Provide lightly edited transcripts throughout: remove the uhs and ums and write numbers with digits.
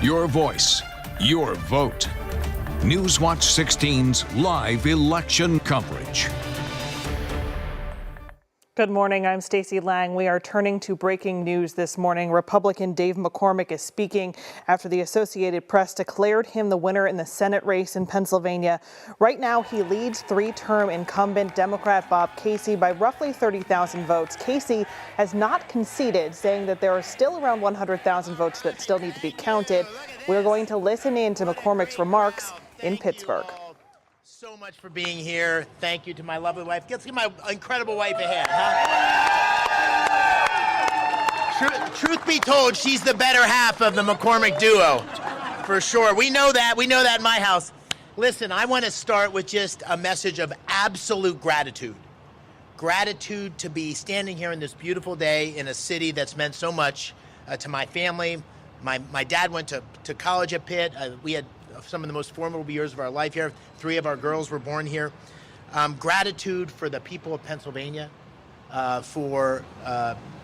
Your voice, your vote. Newswatch 16's live election coverage. Good morning. I'm Stacey Lang. We are turning to breaking news this morning. Republican Dave McCormick is speaking after the Associated Press declared him the winner in the Senate race in Pennsylvania. Right now, he leads three-term incumbent Democrat Bob Casey by roughly 30,000 votes. Casey has not conceded, saying that there are still around 100,000 votes that still need to be counted. We're going to listen in to McCormick's remarks in Pittsburgh. So much for being here. Thank you to my lovely wife. Let's give my incredible wife a hand, huh? Truth be told, she's the better half of the McCormick duo, for sure. We know that. We know that in my house. Listen, I want to start with just a message of absolute gratitude. Gratitude to be standing here in this beautiful day in a city that's meant so much to my family. My dad went to college at Pitt. We had some of the most formidable years of our life here. 3 of our girls were born here. Gratitude for the people of Pennsylvania for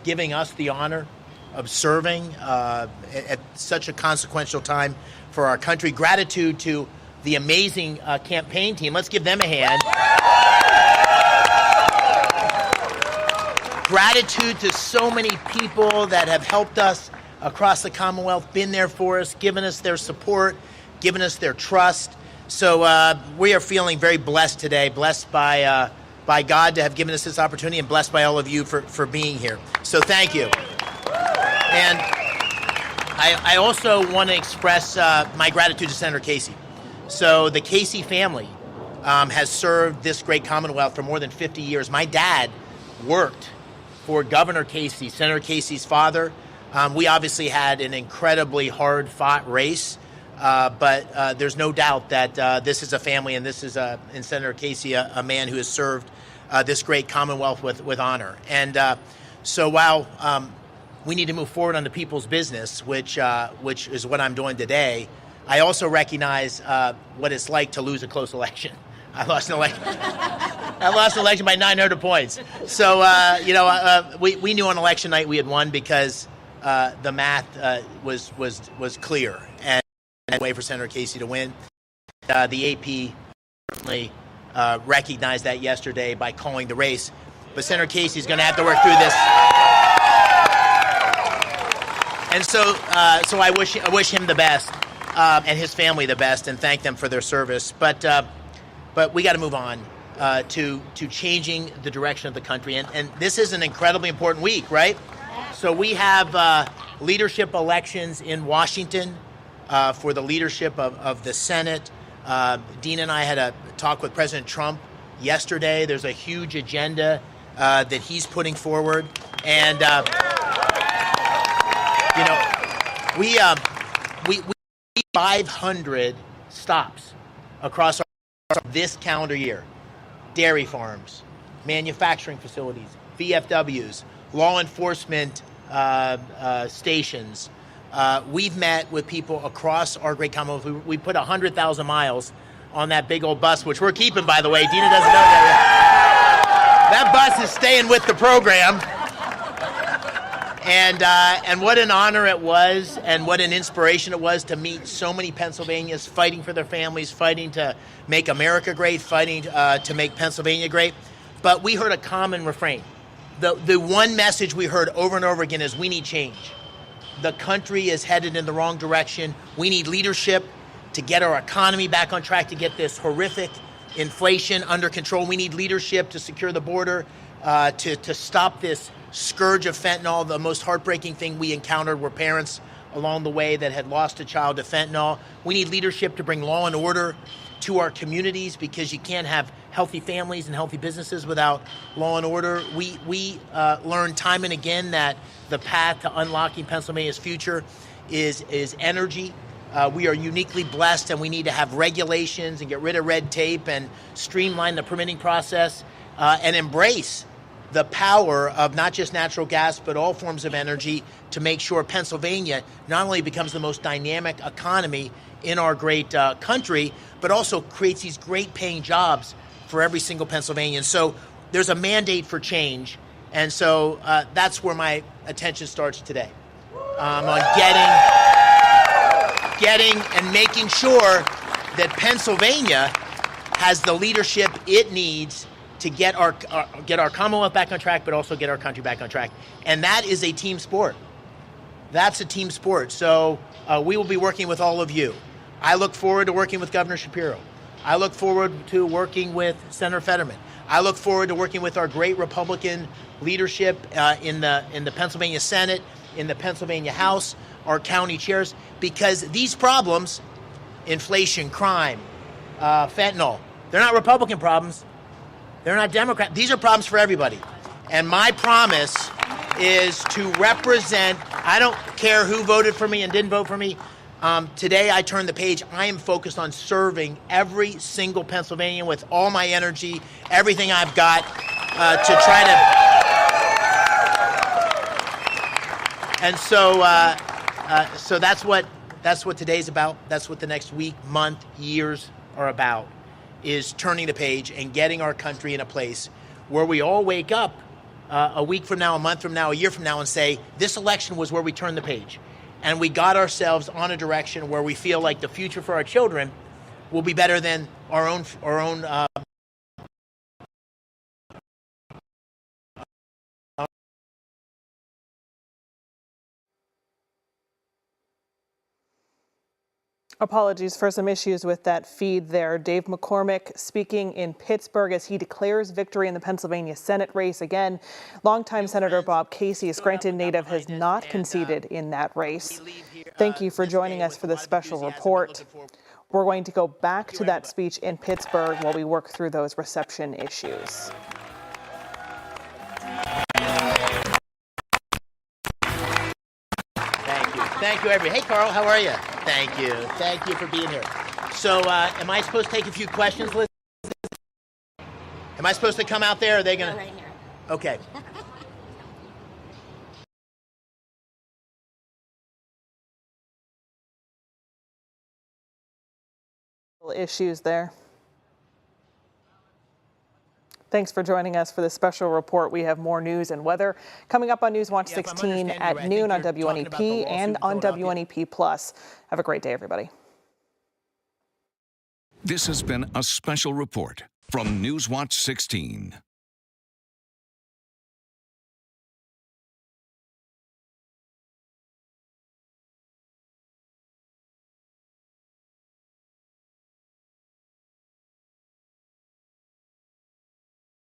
giving us the honor of serving at such a consequential time for our country. Gratitude to the amazing campaign team. Let's give them a hand. Gratitude to so many people that have helped us across the Commonwealth, been there for us, given us their support, given us their trust. So we are feeling very blessed today, blessed by God to have given us this opportunity, and blessed by all of you for being here. So thank you. And I also want to express my gratitude to Senator Casey. So the Casey family has served this great Commonwealth for more than 50 years. My dad worked for Governor Casey, Senator Casey's father. We obviously had an incredibly hard-fought race. But there's no doubt that this is a family, and this is, in Senator Casey, a man who has served this great Commonwealth with honor. And so while we need to move forward on the people's business, which is what I'm doing today, I also recognize what it's like to lose a close election. I lost an election. I lost an election by 900 points. So we knew on election night we had won because the math was clear. And way for Senator Casey to win. The AP certainly recognized that yesterday by calling the race. But Senator Casey is going to have to work through this. And so I wish him the best and his family the best, and thank them for their service. But we got to move on to changing the direction of the country. And this is an incredibly important week, right? So we have leadership elections in Washington. For the leadership of the Senate. Dean and I had a talk with President Trump yesterday. There's a huge agenda that he's putting forward. And, we 500 stops across this calendar year. Dairy farms, manufacturing facilities, VFWs, law enforcement stations. We've met with people across our great Commonwealth. We put 100,000 miles on that big old bus, which we're keeping, by the way. Dina doesn't know that yet. That bus is staying with the program. And what an honor it was, and what an inspiration it was to meet so many Pennsylvanians fighting for their families, fighting to make America great, fighting to make Pennsylvania great. But we heard a common refrain. The one message we heard over and over again is we need change. The country is headed in the wrong direction. We need leadership to get our economy back on track, to get this horrific inflation under control. We need leadership to secure the border, to stop this scourge of fentanyl. The most heartbreaking thing we encountered were parents along the way that had lost a child to fentanyl. We need leadership to bring law and order to our communities, because you can't have healthy families and healthy businesses without law and order. We learned time and again that the path to unlocking Pennsylvania's future is energy. We are uniquely blessed, and we need to have regulations and get rid of red tape and streamline the permitting process and embrace the power of not just natural gas, but all forms of energy to make sure Pennsylvania not only becomes the most dynamic economy in our great country, but also creates these great paying jobs for every single Pennsylvanian. So there's a mandate for change. And so that's where my attention starts today, on getting getting and making sure that Pennsylvania has the leadership it needs to get our Commonwealth back on track, but also get our country back on track. And that is a team sport. That's a team sport. So we will be working with all of you. I look forward to working with Governor Shapiro. I look forward to working with Senator Fetterman. I look forward to working with our great Republican leadership in the Pennsylvania Senate, in the Pennsylvania House, our county chairs, because these problems, inflation, crime, fentanyl, they're not Republican problems. They're not Democrat. These are problems for everybody. And my promise is to represent, I don't care who voted for me and didn't vote for me. Today I turn the page. I am focused on serving every single Pennsylvanian with all my energy, everything I've got to try to. And so that's what today's about. That's what the next week, month, years are about, is turning the page and getting our country in a place where we all wake up a week from now, a month from now, a year from now, and say, this election was where we turned the page. And we got ourselves on a direction where we feel like the future for our children will be better than our own. Apologies for some issues with that feed there. Dave McCormick speaking in Pittsburgh as he declares victory in the Pennsylvania Senate race. Again, longtime Senator Bob Casey, a Scranton native, has not conceded in that race. Thank you for joining us for this special report. We're going to go back to that speech in Pittsburgh while we work through those reception issues. Thank you, everybody. Hey, Carl, how are you? Thank you. Thank you for being here. So, am I supposed to take a few questions, Liz? Am I supposed to come out there? Or are they going to? Right here. Okay. Issues there. Thanks for joining us for this special report. We have more news and weather coming up on Newswatch 16 at noon on WNEP and on WNEP Plus. Have a great day, everybody. This has been a special report from Newswatch 16.